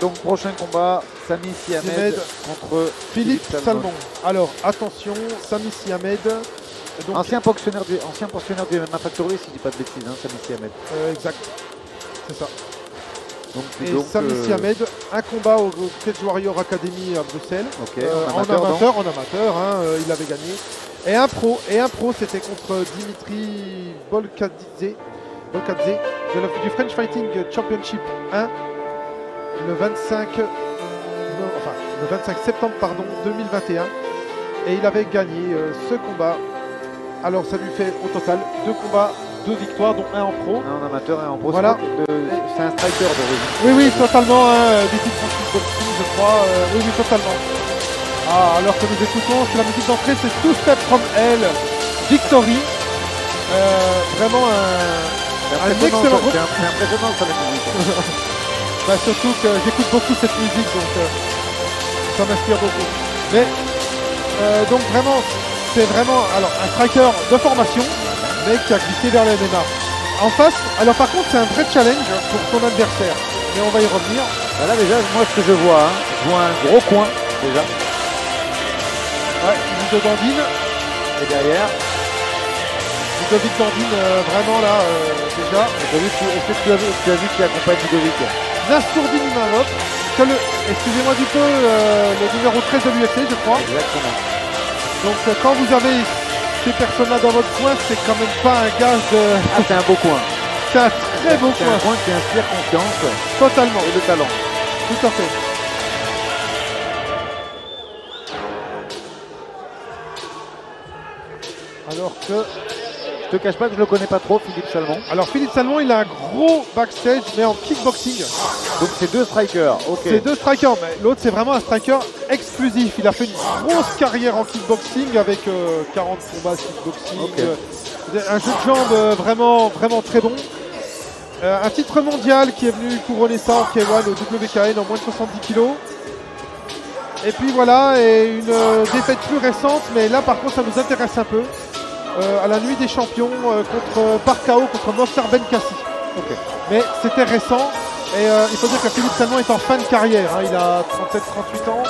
Donc prochain combat, Sami Siamed contre Philippe Salmon. Alors attention, Sami Siamed. Donc, ancien pensionnaire du MMA Factory, si je dis pas de bêtises, hein, Sami Siamed. Exact, c'est ça. Donc, Sami Siamed, un combat au Cage Warrior Academy à Bruxelles. Okay, en amateur, hein, il avait gagné. Et un pro, c'était contre Dimitri Bolkadze du French Fighting Championship 1 le 25 septembre 2021. Et il avait gagné ce combat. Alors ça lui fait au total 2 combats, 2 victoires, dont un en pro. Un en amateur et un en pro. Voilà. C'est un striker d'origine. Oui, totalement. Des titres en kickboxing, je crois. Oui, totalement. Ah, alors que nous écoutons, c'est la musique d'entrée, c'est Two Step From Hell, Victory. Vraiment un excellent groupe. C'est impressionnant ça, la musique. Surtout que j'écoute beaucoup cette musique, donc ça m'inspire beaucoup. Mais donc vraiment, c'est vraiment un striker de formation, mais qui a glissé vers le MMA. En face, alors par contre, c'est un vrai challenge pour son adversaire. Mais on va y revenir. Là déjà, moi ce que je vois, je vois un gros coin déjà. Ouais, Ludovic Dandine. Et derrière Ludovic Dandine, vraiment là, déjà. Est-ce que tu as vu qui accompagne Ludovic? Nassourdine Imavov, excusez-moi du peu, le numéro 13 de l'UFC, je crois. Exactement. Donc quand vous avez ces personnes-là dans votre coin, c'est quand même pas un gage de... Ah, c'est un beau coin. C'est un très beau coin. C'est un coin qui inspire confiance. Totalement. Et de talent. Tout à fait. Alors que... Je te cache pas que je le connais pas trop, Philippe Salmon. Alors Philippe Salmon, il a un gros backstage, mais en kickboxing. Donc c'est 2 strikers, ok. C'est 2 strikers, mais l'autre c'est vraiment un striker exclusif. Il a fait une grosse carrière en kickboxing avec 40 combats kickboxing. Okay. Un jeu de jambes vraiment très bon. Un titre mondial qui est venu couronner ça en K1 au WKN en moins de 70 kg. Et puis voilà, et une défaite plus récente, mais là par contre ça nous intéresse un peu. À la nuit des champions par KO contre Mokhtar Benkassi. Okay. Mais c'était récent et il faut dire que Philippe Salmon est en fin de carrière. Hein. Il a 37-38 ans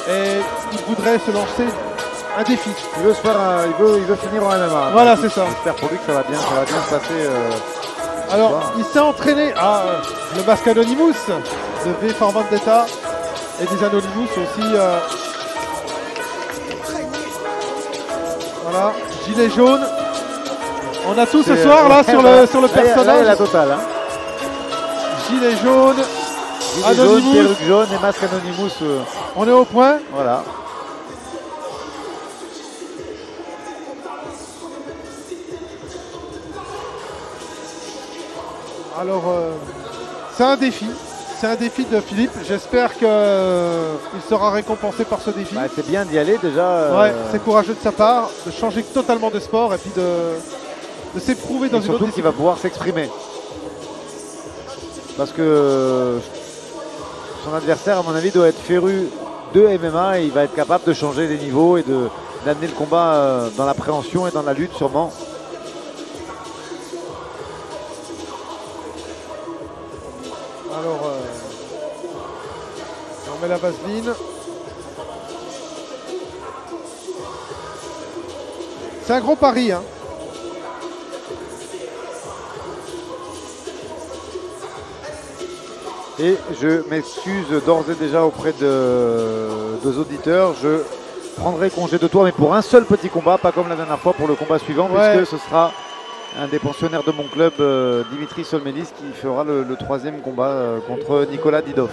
et il voudrait se lancer un défi. Il veut se faire, il veut finir en MMA. Voilà, c'est ça. J'espère pour lui que ça va bien se passer. Alors, il s'est entraîné à le masque Anonymous de V for Vendetta et des Anonymous aussi. Voilà. Gilet jaune. On a tout ce soir là sur le personnage. Là, la totale. Hein. Gilet jaune, Anonymous, perruque jaune et masque Anonymous. On est au point. Voilà. Alors, c'est un défi. C'est un défi de Philippe. J'espère qu'il sera récompensé par ce défi. C'est bien d'y aller déjà. Ouais, c'est courageux de sa part de changer totalement de sport et puis de s'éprouver dans une autre discipline. Surtout qu'il va pouvoir s'exprimer. Parce que son adversaire, à mon avis, doit être féru de MMA et il va être capable de changer les niveaux et d'amener le combat dans l'appréhension et dans la lutte sûrement. Alors, on met la vaseline. C'est un gros pari, hein. Et je m'excuse d'ores et déjà auprès des auditeurs. Je prendrai congé de toi, mais pour un seul petit combat, pas comme la dernière fois pour le combat suivant, puisque ce sera un des pensionnaires de mon club, Dimitri Solmelis, qui fera le 3e combat contre Nicolas Didov.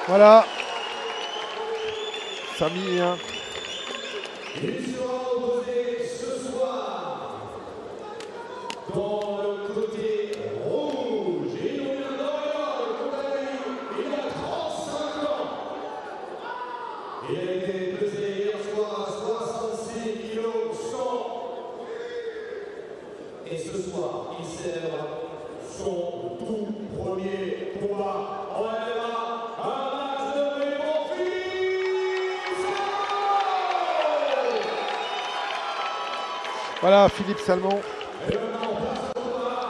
Voilà. Sami, hein. Et ce soir, il célèbre son tout premier combat en MMA, un match de Voilà, Philippe Salmon.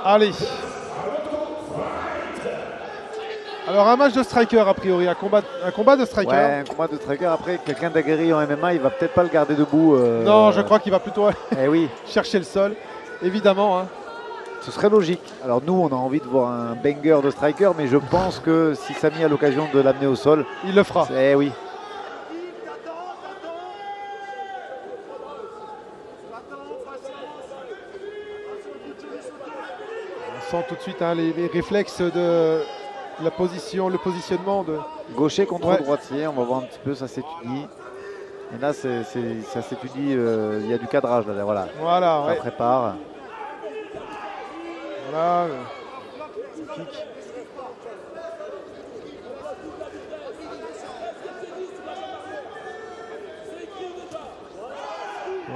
Allez. Alors un match de striker a priori, un combat de striker. Ouais, un combat de striker. Après, quelqu'un d'aguerri en MMA, il va peut-être pas le garder debout. Non, je crois qu'il va plutôt Eh oui, chercher le sol, évidemment. Hein. ce serait logique. Alors nous, on a envie de voir un banger de striker, mais je pense que si Samy a l'occasion de l'amener au sol, Il le fera. eh oui. On sent tout de suite hein, les réflexes de la position, le positionnement de. Gaucher contre Ouais. droitier, on va voir un petit peu, ça s'étudie. Et là, ça s'étudie, il y a du cadrage là, voilà. Voilà, Ça ouais. prépare. Voilà. Le kick.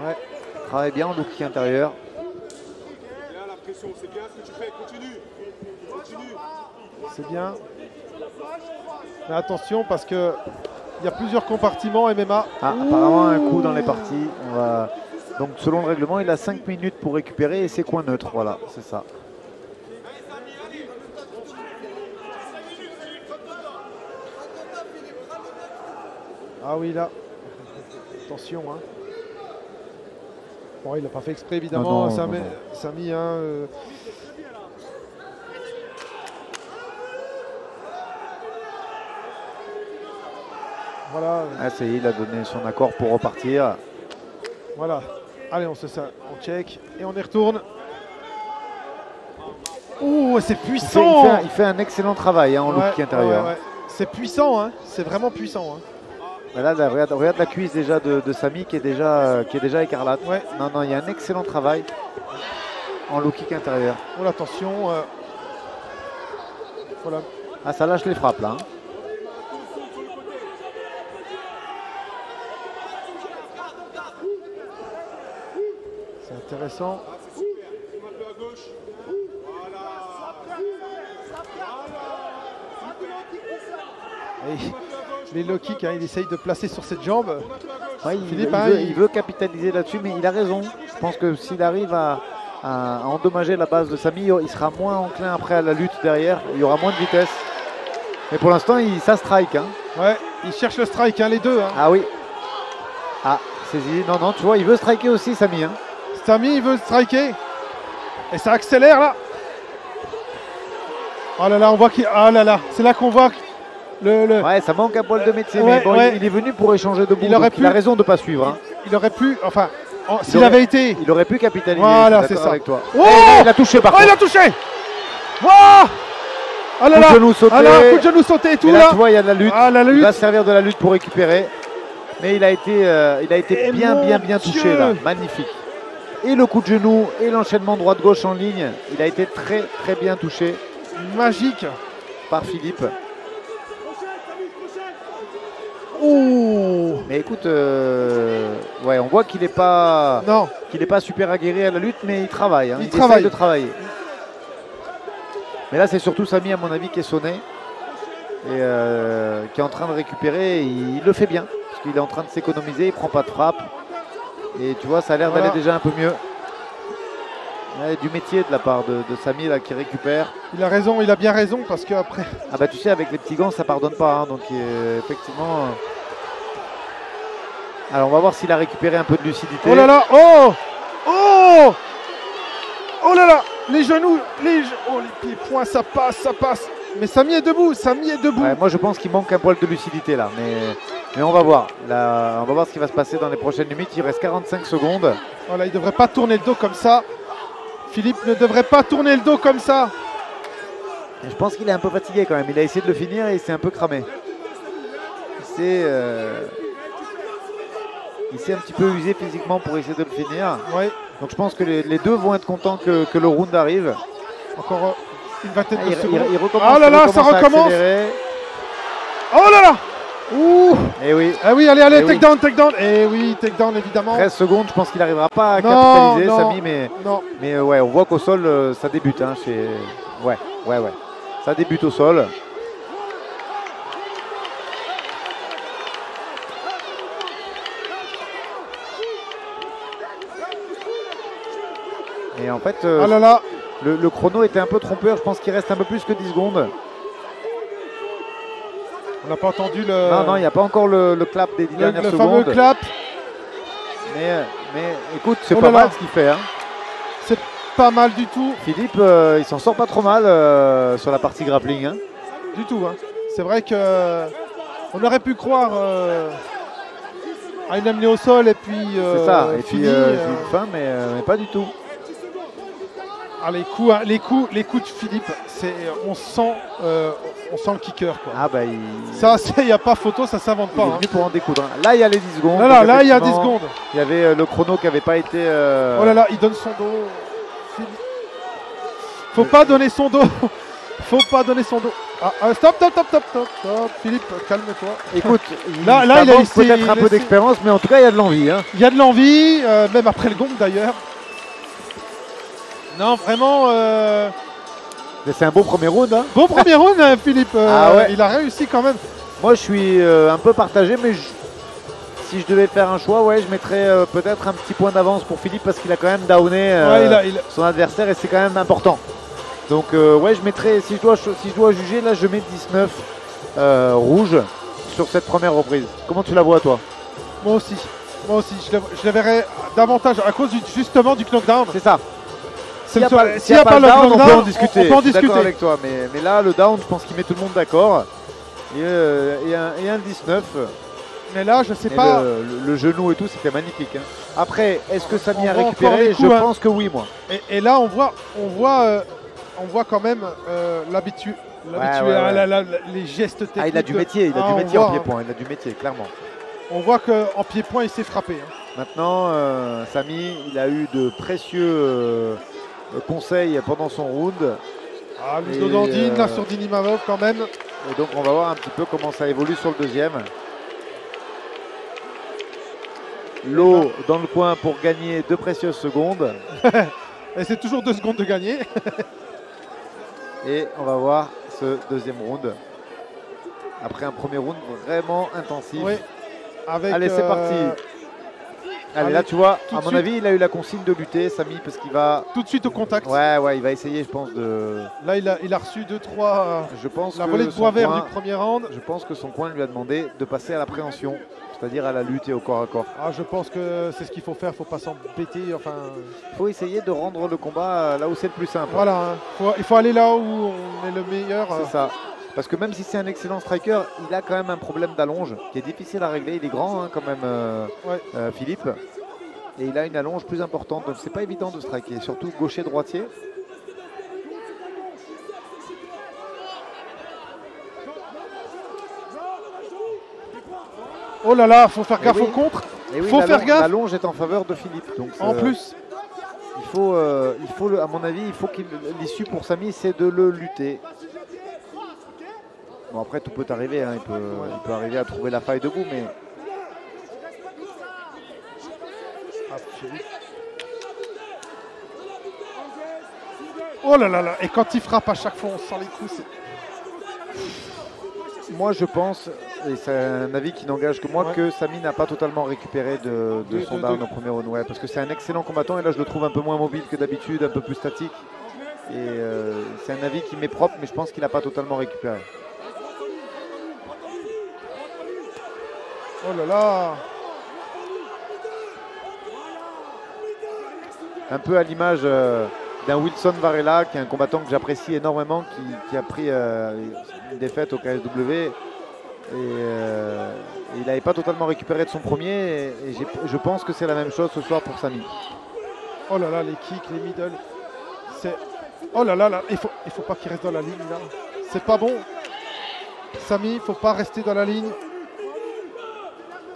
Ouais. Travaille bien en look kick intérieur. Bien la pression, c'est bien ce que tu fais, continue. Continue. C'est bien. Mais attention parce que il y a plusieurs compartiments MMA. Ah, apparemment un coup dans les parties. On va... Donc selon le règlement, il a 5 minutes pour récupérer et c'est coin neutre. Voilà, c'est ça. Ah oui là. Attention hein. Bon il n'a pas fait exprès évidemment. Non, non. Samy hein, voilà. Ah, ça y est, il a donné son accord pour repartir. Voilà. Allez, on check et on y retourne. Ouh, c'est puissant. Il fait un excellent travail hein, en look kick intérieur. ouais. C'est puissant, hein. C'est vraiment puissant. Hein. Là, regarde la cuisse déjà de Samy qui est déjà écarlate. Ouais. Non, il y a un excellent travail en look kick intérieur. Oh, attention. Voilà. Ah, ça lâche les frappes là. Hein. C'est intéressant. Ah, c'est super. Un peu à gauche. Voilà. Et les low kicks, hein, il essaye de placer sur cette jambe. Ouais, Philippe, il veut capitaliser là-dessus, mais il a raison. Je pense que s'il arrive à endommager la base de Samy, il sera moins enclin après à la lutte derrière. Il y aura moins de vitesse. Mais pour l'instant, ça strike. Hein. Ouais, il cherche le strike, hein, les deux. Hein. Ah oui. Ah, saisi. Non, tu vois, il veut striker aussi, Samy. Hein. Samy, il veut striker. Et ça accélère là. Oh là là, on voit qu'il. Ah là là, c'est là qu'on voit le. Ouais, ça manque un poil de médecin, Ouais, mais bon, ouais. il est venu pour échanger debout. Il aurait pu- Il a raison de ne pas suivre. Hein. Il aurait pu. Enfin, s'il aurait- avait été. Il aurait pu capitaliser. Voilà, je suis c'est d'accord ça. avec toi. Oh, Il a touché par oh, il contre. a touché. Oh, oh là Coup là. de genou sauté. Ah là, coup de genou sauté et tout Et là, là. tu vois, il y a de la lutte. Ah, la Il lutte. va se servir de la lutte pour récupérer. Mais il a été Et bien mon touché Dieu. là. Magnifique. Et le coup de genou et l'enchaînement droite-gauche en ligne. Il a été très bien touché Magique. par Philippe. Ouh. Mais écoute, ouais, on voit qu'il n'est pas super aguerri à la lutte, mais il travaille. Hein. Il essaye travaille. de travailler. Mais là, c'est surtout Samy, à mon avis, qui est sonné et qui est en train de récupérer. Il le fait bien parce qu'il est en train de s'économiser. Il prend pas de frappe. Et tu vois, ça a l'air Voilà. d'aller déjà un peu mieux. Il y a du métier de la part de Samy là, qui récupère. Il a raison, il a bien raison parce qu'après. Ah bah tu sais, avec les petits gants, ça pardonne pas. Hein, donc effectivement. Alors on va voir s'il a récupéré un peu de lucidité. Oh là là. Oh. Oh. Oh là là. Les genoux. Oh les pieds points, ça passe. Mais Samy est debout. Ouais, moi je pense qu'il manque un poil de lucidité là. Mais on va voir. Là, on va voir ce qui va se passer dans les prochaines minutes. Il reste 45 secondes. Voilà, il ne devrait pas tourner le dos comme ça. Philippe ne devrait pas tourner le dos comme ça. Et je pense qu'il est un peu fatigué quand même. Il a essayé de le finir et il s'est un peu cramé. Il s'est un petit peu usé physiquement pour essayer de le finir. Ouais. Donc je pense que les deux vont être contents que le round arrive. Encore une vingtaine Ah, de secondes. il recommence, Oh là là, il ça recommence à recommence. accélérer. Oh là là. Ouh. Et oui, Ah oui, allez, Eh oui. takedown, takedown. Et oui, takedown évidemment. 13 secondes, je pense qu'il n'arrivera pas à Non, capitaliser, non. Samy, Non, mais ouais, on voit qu'au sol, ça débute. Hein, ouais. Ça débute au sol. Et en fait, ah là là. le chrono était un peu trompeur. Je pense qu'il reste un peu plus que 10 secondes. On n'a pas entendu le. Non, il n'y a pas encore le clap des 10 dernières le secondes. fameux clap. Mais écoute, c'est Oh pas là mal là. ce qu'il fait. Hein. C'est pas mal du tout. Philippe, il s'en sort pas trop mal sur la partie grappling. Hein. Du tout. Hein. C'est vrai que on aurait pu croire à une amenée au sol et puis. C'est ça. Et puis fini, une fin, mais pas du tout. Ah, les coups de Philippe, on sent le kicker quoi. Ah bah Ça, il n'y a pas photo, ça s'invente il pas. est Hein. venu pour en découdre. Hein. Là, il y a les 10 secondes. Là, il y a 10 effectivement, secondes. Il y avait le chrono qui n'avait pas été. Oh là là, il donne son dos. Philippe. Faut pas donner son dos. Faut pas donner son dos. Stop. Philippe, calme-toi. Écoute, Là, ça il a manque essayé, peut-être un peu d'expérience, mais en tout cas, il y a de l'envie. Hein. Il y a de l'envie, même après le gong d'ailleurs. Non, vraiment. Mais c'est un beau premier round. Hein. Bon premier round, Philippe. Ah ouais. Il a réussi quand même. Moi, je suis un peu partagé, mais si je devais faire un choix, ouais, je mettrais peut-être un petit point d'avance pour Philippe parce qu'il a quand même downé Ouais, son adversaire et c'est quand même important. Donc, ouais, je mettrais, si je dois juger, là, je mets 19 rouge sur cette première reprise. Comment tu la vois, toi? Moi aussi. Je le verrais davantage à cause justement du knockdown. C'est ça. S'il S'il n'y a pas le down, on peut en discuter. on peut en Je suis d'accord discuter. avec toi, mais là, le down, je pense qu'il met tout le monde d'accord. Et un 19. Mais là, je sais Et pas. le genou et tout, c'était magnifique. Hein. Après, est-ce que Samy a On voit encore récupéré? les coups, Je hein. pense que oui, moi. Et là, on voit quand même l'habitude. Ouais. Les gestes techniques. Ah, il a du métier, on en voit, pied-point, il a du métier, clairement. On voit qu'en pied-point, il s'est frappé. Hein. Maintenant, Samy, il a eu de précieux conseils pendant son round. Ah, Et, Ludo Dandine, là, sur Dinimavov quand même. Et donc, on va voir un petit peu comment ça évolue sur le deuxième. L'eau dans le coin pour gagner 2 précieuses secondes. Et c'est toujours 2 secondes de gagner. Et on va voir ce deuxième round. Après un premier round vraiment intensif. Oui. Avec, Allez, c'est parti. Allez, là, tu vois, tout à de mon suite. avis, il a eu la consigne de lutter, Samy, parce qu'il va. Tout de suite au contact. Ouais, il va essayer, je pense, de. Là, il a reçu 2-3. Je pense La que volée de son bois vert coin- du premier round. Je pense que son coin lui a demandé de passer à l'appréhension, c'est-à-dire à la lutte et au corps à corps. Ah, je pense que c'est ce qu'il faut faire. Faut pas s'embêter. Enfin, Il faut essayer de rendre le combat là où c'est le plus simple. voilà. Hein. Il faut aller là où on est le meilleur. C'est ça. Parce que même si c'est un excellent striker, il a quand même un problème d'allonge qui est difficile à régler. Il est grand hein, quand même, Ouais. Philippe. Et il a une allonge plus importante, donc c'est pas évident de striker, surtout gaucher-droitier. Oh là là, faut faire gaffe oui. au contre. Et oui, Faut faire gaffe. L'allonge est en faveur de Philippe. Donc En plus, il faut à mon avis, il faut qu'il l'issue pour Samy, c'est de le lutter. Bon après tout peut arriver, hein. Il peut arriver à trouver la faille debout, mais oh là là là. Et quand il frappe à chaque fois, on sent les coups. moi je pense, et c'est un avis qui n'engage que moi, Ouais. que Samy n'a pas totalement récupéré de son down au premier round. Ouais, parce que c'est un excellent combattant et là je le trouve un peu moins mobile que d'habitude, un peu plus statique. Et c'est un avis qui m'est propre, mais je pense qu'il n'a pas totalement récupéré. Oh là là. Un peu à l'image d'un Wilson Varela, qui est un combattant que j'apprécie énormément, qui a pris une défaite au KSW. Et il n'avait pas totalement récupéré de son premier. Et je pense que c'est la même chose ce soir pour Samy. Oh là là, les kicks, les middle. Oh là là là. Il faut pas qu'il reste dans la ligne là. C'est pas bon. Samy, il faut pas rester dans la ligne.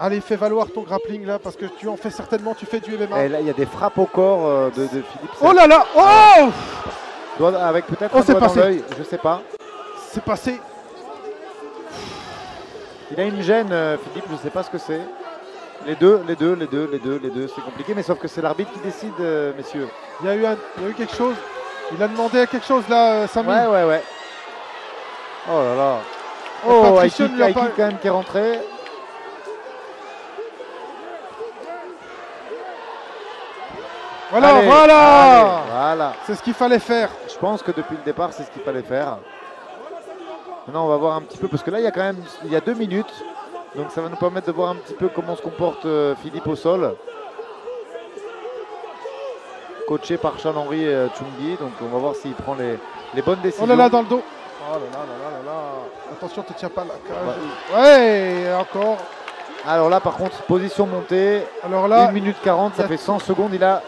Allez, fais valoir ton grappling là parce que tu en fais certainement, tu fais du MMA. Et là, il y a des frappes au corps de Philippe. Oh là là. Oh, Avec peut-être Oh, un c'est doigt dans passé. l'œil, je sais pas. c'est passé. Il a une gêne, Philippe, je ne sais pas ce que c'est. Les deux, c'est compliqué, mais sauf que c'est l'arbitre qui décide, messieurs. Il y a eu quelque chose. Il a demandé quelque chose là, Samy. Ouais. Oh là là. Et Oh, Patricio ne lui a Aiki pas- quand même qui est rentré. Voilà, Allez, voilà. allez, voilà. C'est ce qu'il fallait faire. Je pense que depuis le départ, c'est ce qu'il fallait faire. Maintenant, on va voir un petit peu, parce que là, il y a 2 minutes. Donc ça va nous permettre de voir un petit peu comment se comporte Philippe au sol. Coaché par Charles-Henri Tchungi. Donc on va voir s'il prend les bonnes décisions. Oh là là, dans le dos. Oh là là là là là là. Attention, te tiens pas la cage. Ouais, encore. Alors là, par contre, position montée. Alors là, 1 minute 40, il y ça a fait 100 secondes. Il a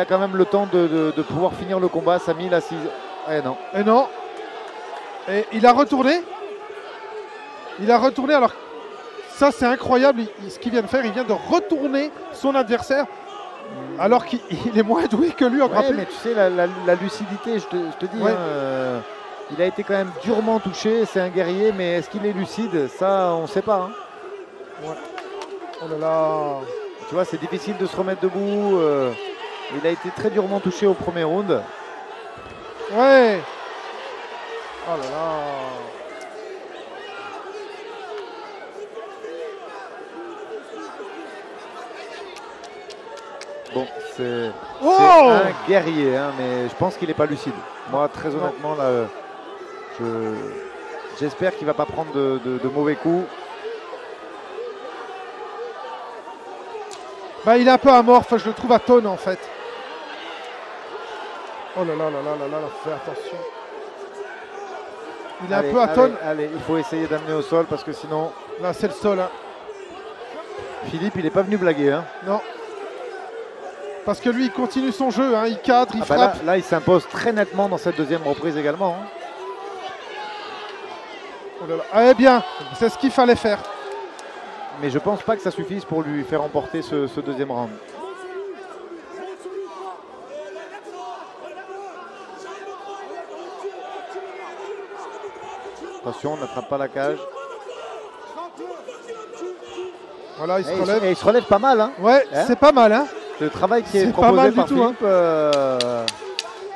quand même le temps de pouvoir finir le combat. Samy, là, si... Eh non. et non. Et il a retourné. Alors ça c'est incroyable ce qu'il vient de faire. Il vient de retourner son adversaire alors qu'il est moins doué que lui en Ouais, grappling. mais tu sais, la lucidité, je te dis, Ouais. hein, il a été quand même durement touché. C'est un guerrier, mais est-ce qu'il est lucide? Ça, on ne sait pas. Hein. Oh là là. Tu vois, c'est difficile de se remettre debout. Il a été très durement touché au premier round. Ouais. Oh là là. Bon, c'est Oh un guerrier, hein, mais je pense qu'il n'est pas lucide. Moi, très honnêtement, là, j'espère qu'il ne va pas prendre de mauvais coups. Bah, il est un peu amorphe, je le trouve atone en fait. Oh là là là là là là, fais attention. Il est un peu atone. Allez, il faut essayer d'amener au sol parce que sinon, Là, c'est le sol. Hein. Philippe, il n'est pas venu blaguer. Hein. Non. Parce que lui, il continue son jeu. Hein. Il cadre, il Ah bah là, frappe. là, il s'impose très nettement dans cette deuxième reprise également. Hein. Oh là là. Eh bien, c'est ce qu'il fallait faire. Mais je pense pas que ça suffise pour lui faire remporter ce deuxième round. Attention, on n'attrape pas la cage. Voilà, il se Et relève. il se relève pas mal. Hein. Ouais, Hein c'est pas mal. Hein. Le travail qui est C'est pas proposé mal du par tout, hein. Philippe.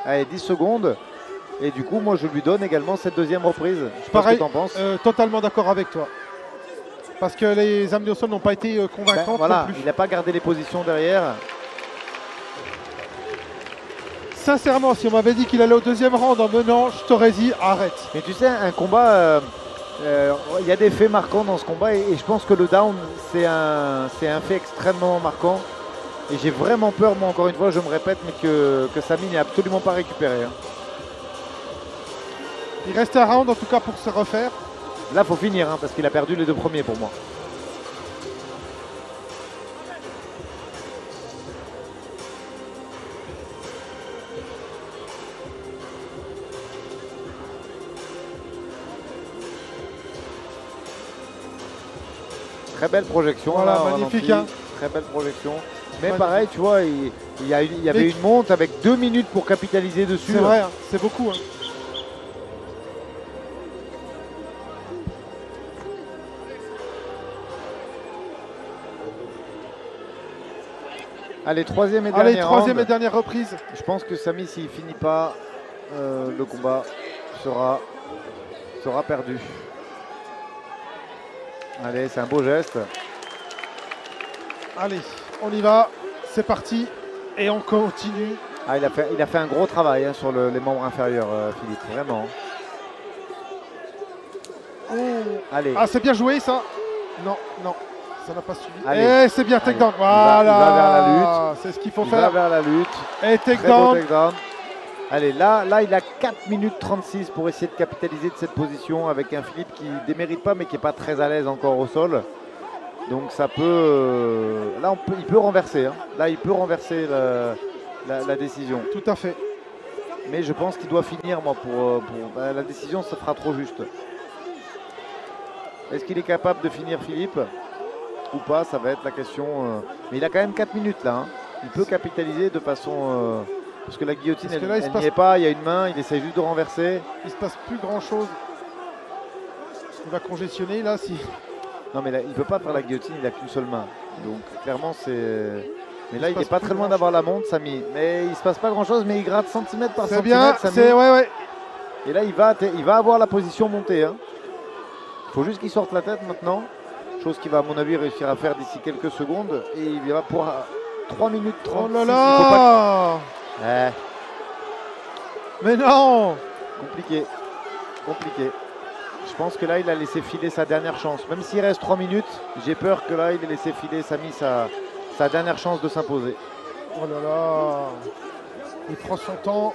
Allez, 10 secondes. Et du coup, moi, je lui donne également cette deuxième reprise. Je sais pas ce Pareil, que t'en penses. totalement d'accord avec toi. Parce que les amenés au sol n'ont pas été Ben, convaincantes voilà, non plus. il n'a pas gardé les positions derrière. Sincèrement, si on m'avait dit qu'il allait au deuxième round en menant, je t'aurais dit arrête. Mais tu sais, un combat, il y a des faits marquants dans ce combat et je pense que le down, c'est un fait extrêmement marquant. Et j'ai vraiment peur, moi encore une fois, je me répète, mais que Samy n'est absolument pas récupéré. Hein. Il reste un round en tout cas pour se refaire. Là, il faut finir, hein, parce qu'il a perdu les 2 premiers pour moi. Très belle projection. Voilà, là, au magnifique, ralenti. hein. Très belle projection. Mais Magnifique. pareil, tu vois, il y avait Mais- une monte avec 2 minutes pour capitaliser dessus. C'est vrai, hein, c'est beaucoup. Hein. Allez, troisième et Allez, dernier troisième round. et dernière reprise. Je pense que Samy, s'il finit pas, le combat sera perdu. Allez, c'est un beau geste. Allez, on y va. C'est parti. Et on continue. Ah, il a fait un gros travail hein, sur les membres inférieurs, Philippe, vraiment. Allez, Ah, c'est bien joué ça. Non, non, ça n'a pas suivi. Allez. Et c'est bien Allez. takedown. Il va vers la Voilà. C'est ce qu'il faut il va faire. vers la lutte. Et Très beau takedown. takedown. Allez, là, il a 4 minutes 36 pour essayer de capitaliser de cette position avec un Philippe qui ne démérite pas mais qui n'est pas très à l'aise encore au sol. Donc ça peut... là, il peut renverser. Hein. Là, il peut renverser la décision. Tout à fait. Mais je pense qu'il doit finir, moi, pour la décision, ça fera trop juste. Est-ce qu'il est capable de finir, Philippe? Ou pas, ça va être la question. Mais il a quand même 4 minutes, là. Hein. Il peut capitaliser de façon... parce que la guillotine, Parce que elle, là, il se elle passe- n'y est pas. Il y a une main, il essaie juste de renverser. Il se passe plus grand chose. Il va congestionner là si. Non, mais là, il ne peut pas faire la guillotine, il n'a qu'une seule main. Donc, clairement, c'est. Mais là, il n'est pas très loin d'avoir la montre, Samy. Mais il ne se passe pas grand-chose, mais il gratte centimètre par C'est bien, centimètre, Samy. c'est ouais. Et là, il va avoir la position montée. Hein. Il faut juste qu'il sorte la tête maintenant. Chose qu'il va, à mon avis, réussir à faire d'ici quelques secondes. Et il va pour 3 minutes 30. Oh là là. Mais non. Compliqué. Je pense que là, il a laissé filer sa dernière chance. Même s'il reste 3 minutes, j'ai peur que là, il ait laissé filer Samy sa dernière chance de s'imposer. Oh là là. Il prend son temps.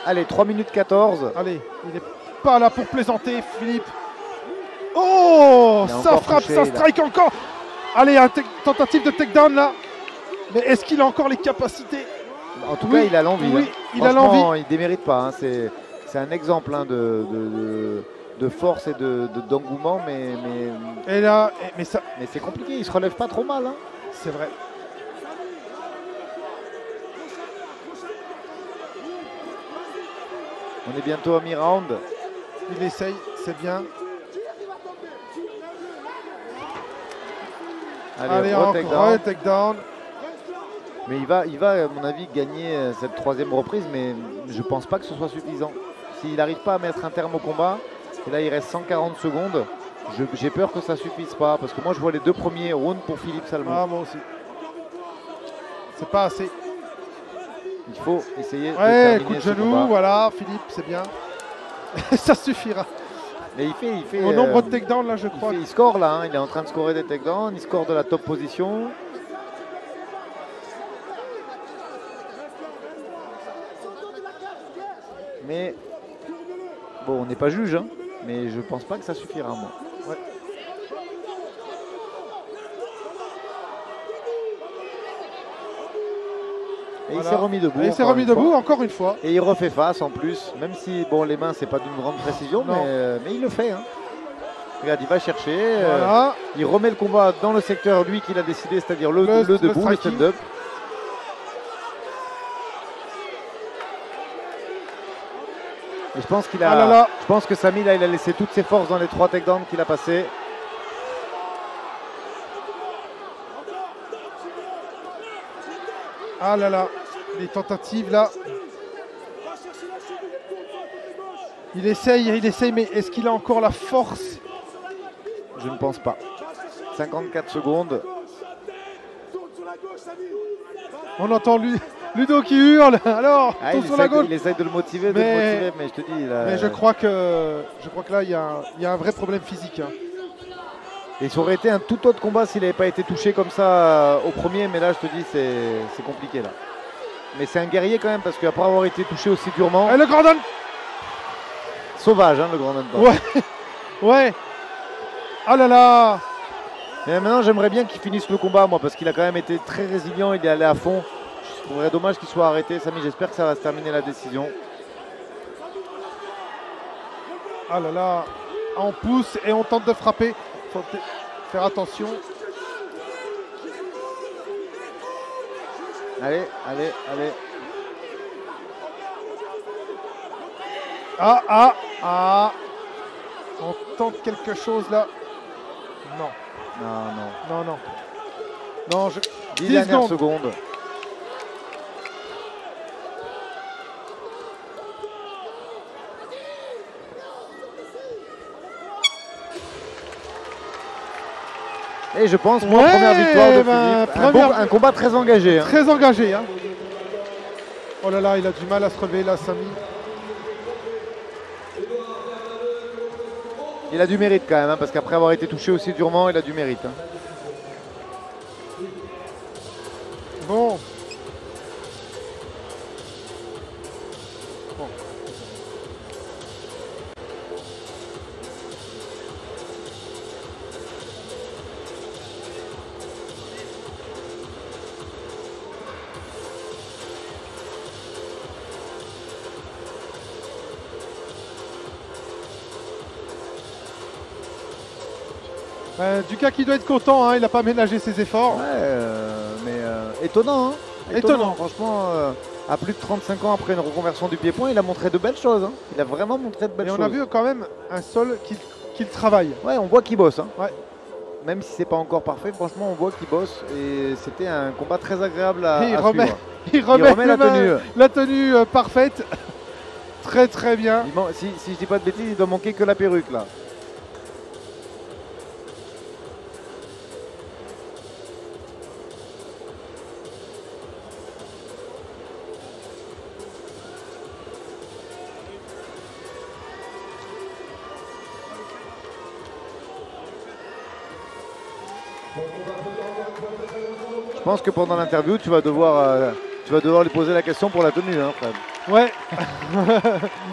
Allez, 3 minutes 14. Allez, il n'est pas là pour plaisanter, Philippe. Oh, ça frappe, touché, ça strike encore. Allez, tentative de takedown là. Mais est-ce qu'il a encore les capacités? En tout cas, il a l'envie. Oui, hein. il a l'envie. Il ne démérite pas. Hein. C'est un exemple hein, de force et d'engouement, mais c'est compliqué. Il ne se relève pas trop mal. Hein. C'est vrai. On est bientôt à mi-round. Il essaye, c'est bien. Allez, encore takedown. Mais il va, à mon avis, gagner cette troisième reprise, mais je ne pense pas que ce soit suffisant. S'il n'arrive pas à mettre un terme au combat, et là il reste 140 secondes, j'ai peur que ça ne suffise pas, parce que moi je vois les 2 premiers rounds pour Philippe Salmon. Ah, moi aussi. C'est pas assez. Il faut essayer de terminer coup de genou, voilà, Philippe, c'est bien. Ça suffira. Mais il fait au nombre de takedowns là, je crois. Il score là, hein, il est en train de scorer des takedowns, il score de la top position. Mais bon, on n'est pas juge, hein, mais je pense pas que ça suffira, moi. Ouais. Et voilà. Il s'est remis debout. Et il s'est remis debout encore une fois. Et il refait face en plus, même si bon, les mains c'est pas d'une grande précision, mais il le fait. Hein. Regarde, il va chercher. Voilà. Il remet le combat dans le secteur lui qu'il a décidé, c'est-à-dire le debout, le stand-up. Et je pense qu'il a. Je pense que Samy là, il a laissé toutes ses forces dans les 3 takedowns qu'il a passés. Ah là là, les tentatives là. Il essaye, mais est-ce qu'il a encore la force? Je ne pense pas. 54 secondes. On entend Ludo qui hurle. Alors, tourne sur la gauche. Il essaye de le motiver, mais je te dis. Mais je crois que là, il y a un vrai problème physique. Hein. Et ça aurait été un tout autre combat s'il n'avait pas été touché comme ça au premier, mais là je te dis c'est compliqué là. Mais c'est un guerrier quand même parce qu'après avoir été touché aussi durement. Et le grand down. Sauvage hein, le grand down. Ouais. Ah là là. Mais maintenant j'aimerais bien qu'il finisse le combat moi parce qu'il a quand même été très résilient, il est allé à fond. Je trouverais dommage qu'il soit arrêté. Samy, j'espère que ça va se terminer la décision. Ah là là. On pousse et on tente de frapper. Faut faire attention. Allez. Ah. On tente quelque chose là. Non. Non, 10 dernières secondes. Et je pense, moi, première victoire de Philippe. Un combat très engagé. Hein. Très engagé. Hein. Oh là là, il a du mal à se relever là, Samy. Il a du mérite quand même, hein, parce qu'après avoir été touché aussi durement, il a du mérite. Hein. Bon. Duka qui doit être content, hein, il n'a pas ménagé ses efforts. Ouais, étonnant. Hein. Étonnant. Franchement, à plus de 35 ans après une reconversion du pied-point, il a montré de belles choses. Hein. Il a vraiment montré de belles choses. Et on a vu quand même un sol qui qu'il travaille. Ouais, on voit qu'il bosse. Hein. Ouais. Même si c'est pas encore parfait, franchement, on voit qu'il bosse. Et c'était un combat très agréable à, Et à suivre. il remet la tenue. la tenue parfaite. Très très bien. Si je dis pas de bêtises, il doit manquer que la perruque là. Je pense que pendant l'interview, tu vas devoir lui poser la question pour la tenue, hein, Fred. Ouais.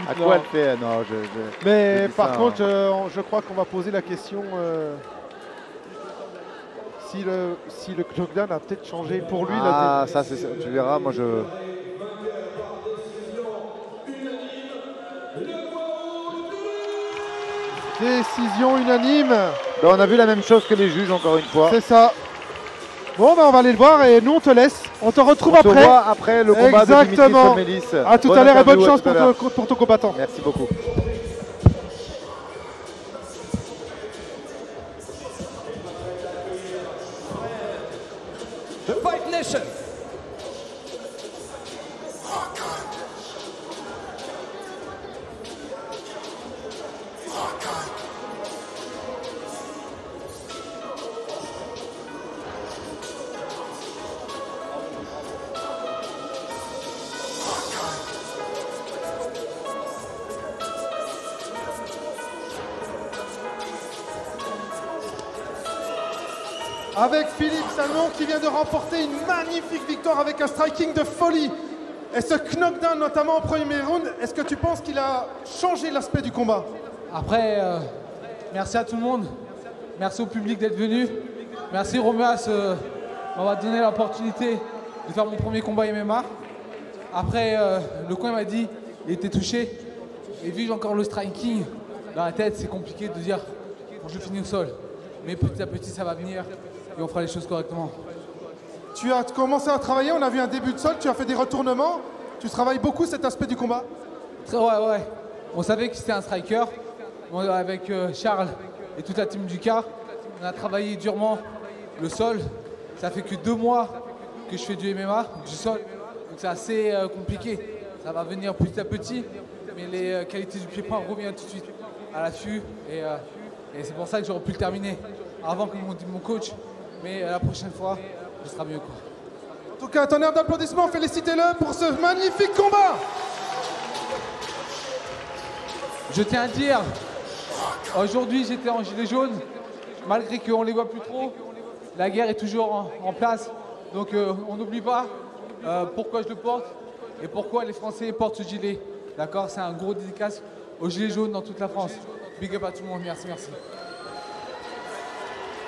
À quoi elle fait? Non, Mais dis par ça, contre, je crois qu'on va poser la question si le knockdown a peut-être changé pour lui. Ah, ça, c'est ça. Tu verras, moi je. Décision unanime. Ben, on a vu la même chose que les juges, encore une fois. C'est ça. Bon, ben on va aller le voir et nous on te laisse. On te retrouve On après. se voit après le combat de Dimitri Somelis. À tout à l'heure et bonne chance pour ton combattant. Merci beaucoup. The Fight Nation. Avec Philippe Salmon qui vient de remporter une magnifique victoire avec un striking de folie. Et ce knockdown, notamment au premier round, est-ce que tu penses qu'il a changé l'aspect du combat? Après, merci à tout le monde. Merci au public d'être venu. Merci Romuas de m'avoir donné l'opportunité de faire mon premier combat MMA. Après, le coin m'a dit il était touché. Et vu que j'ai encore le striking dans la tête, c'est compliqué de dire bon, je finis au sol. Mais petit à petit, ça va venir et on fera les choses correctement. Tu as commencé à travailler, on a vu un début de sol, tu as fait des retournements. Tu travailles beaucoup cet aspect du combat? Ouais. On savait que c'était un striker. Avec Charles et toute la team du CAR, on a travaillé durement le sol. Ça fait que 2 mois que je fais du MMA, du sol. Donc c'est assez compliqué. Ça va venir petit à petit. Mais les qualités du pied-point reviennent tout de suite à l'affût. Et c'est pour ça que j'aurais pu le terminer avant, comme m'ont dit mon coach. Mais la prochaine fois, ce sera mieux, quoi. En tout cas, un tonnerre d'applaudissements, félicitez-le pour ce magnifique combat. Je tiens à dire, aujourd'hui j'étais en gilet jaune, malgré qu'on ne les voit plus trop, la guerre est toujours en place. Donc on n'oublie pas pourquoi je le porte et pourquoi les Français portent ce gilet. D'accord, c'est un gros dédicace aux gilets jaunes dans toute la France. Big up à tout le monde, merci.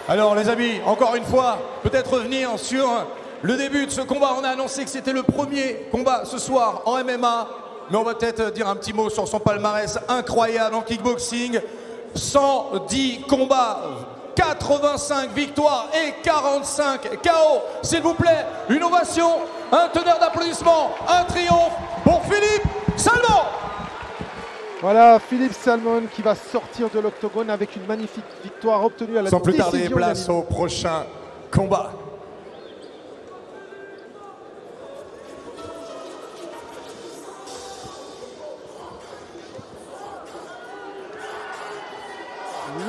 Alors les amis, encore une fois, peut-être revenir sur le début de ce combat. On a annoncé que c'était le premier combat ce soir en MMA, mais on va peut-être dire un petit mot sur son palmarès incroyable en kickboxing. 110 combats, 85 victoires et 45 KO. S'il vous plaît, une ovation, un tonnerre d'applaudissements, un triomphe pour Philippe Salmon. Voilà, Philippe Salmon qui va sortir de l'octogone avec une magnifique victoire obtenue à la Sans plus décision tarder, place unanime. au prochain combat.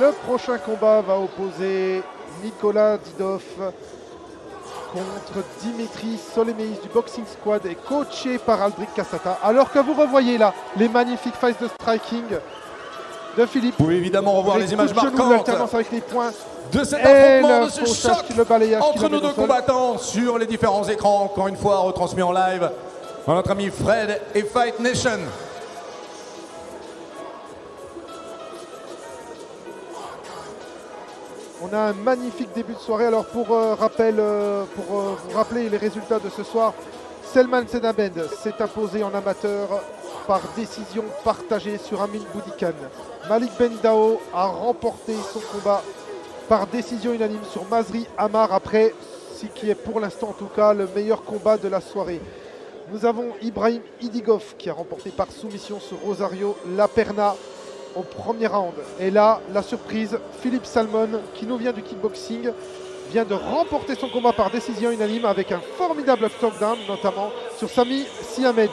Le prochain combat va opposer Nicolas Didov contre Dimitri Solemeis du Boxing Squad et coaché par Aldric Cassata. Alors que vous revoyez là les magnifiques phases de striking de Philippe. Vous pouvez évidemment revoir les images marquantes l'alternance avec les points de cet et affrontement, le de ce fauchage choc le balayage entre qui nos l'amène deux au sol. combattants sur les différents écrans, encore une fois retransmis en live par notre ami Fred et Fight Nation. On a un magnifique début de soirée. Alors pour vous rappeler les résultats de ce soir, Selman Senabend s'est imposé en amateur par décision partagée sur Amin Boudikan. Malik Bendao a remporté son combat par décision unanime sur Mazri Amar après ce qui est pour l'instant en tout cas le meilleur combat de la soirée. Nous avons Ibrahim Idigov qui a remporté par soumission sur Rosario Laperna. au premier round. Et là, la surprise, Philippe Salmon, qui nous vient du kickboxing, vient de remporter son combat par décision unanime avec un formidable knockdown, notamment sur Sami Siamed.